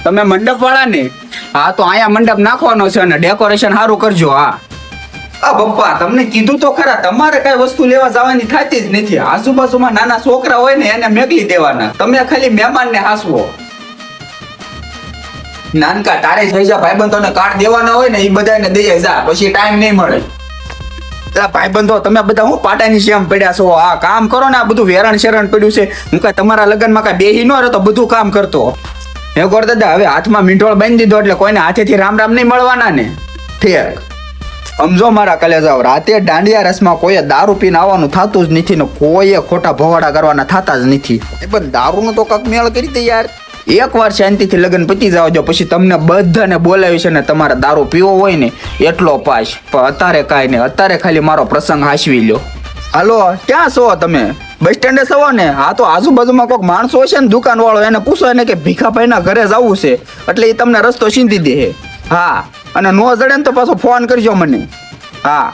તમે મંડપ વાળા ને? હા તો અહીંયા મંડપ નાખવાનો છે અને ડેકોરેશન સારું કરજો. હા બપ્પા તમને કીધું તો ખરા, તમારે કઈ વસ્તુ લેવા જવાની થતી જ નથી. આજુબાજુમાં નાના છોકરા હોય ને એને મેકલી દેવાના, તમે ખાલી મહેમાન ને હાસવો. નાનકા તારે થઈ જા, ભાઈબંધોને કાર્ડ દેવાના હોય ને એ બધાને દઈ જા, પછી ટાઈમ નહીં મળે. ભાઈબંધો તમે બધા હું પાટાની શ્યામ પડ્યા છો? આ કામ કરો ને, આ બધું વેરણ શેરણ પડ્યું છે. હું કઈ તમારા લગ્નમાં કઈ બેહી ન રહ્યો તો બધું કામ કરતો. હે ગોર દાદા, હવે હાથમાં મીંઢોળ બાંધી દીધો એટલે કોઈને હાથેથી રામ રામ નહીં મળવાના ને. ઠીક સમજો મારા કલેજાઓ, રાતે દાંડિયા રસમાં કોઈએ દારૂ પીને આવવાનું થતું જ નથી ને કોઈએ ખોટા ભવાડા કરવાના થતા જ નથી. પણ દારૂનો તો કાંક મેળ કરી દે યાર. એકવાર શાંતિથી લગ્ન પતી જાવ જો, પછી તમને બધાને બોલાવી છે ને તમારે દારૂ પીવો હોય ને એટલો પાસ. પણ અત્યારે કાંઈ નહીં, અત્યારે ખાલી મારો પ્રસંગ હાંસવી લ્યો. હાલો, ક્યાં છો તમે? બસ સ્ટેન્ડે છો ને? હા તો આજુબાજુમાં કોઈક માણસો હશે ને દુકાન વાળો, એને પૂછો એને કે ભીખાભાઈના ઘરે જવું છે એટલે એ તમને રસ્તો સીંધી દે. હા અને નો જડે ને તો પાછો ફોન કરજો મને. હા.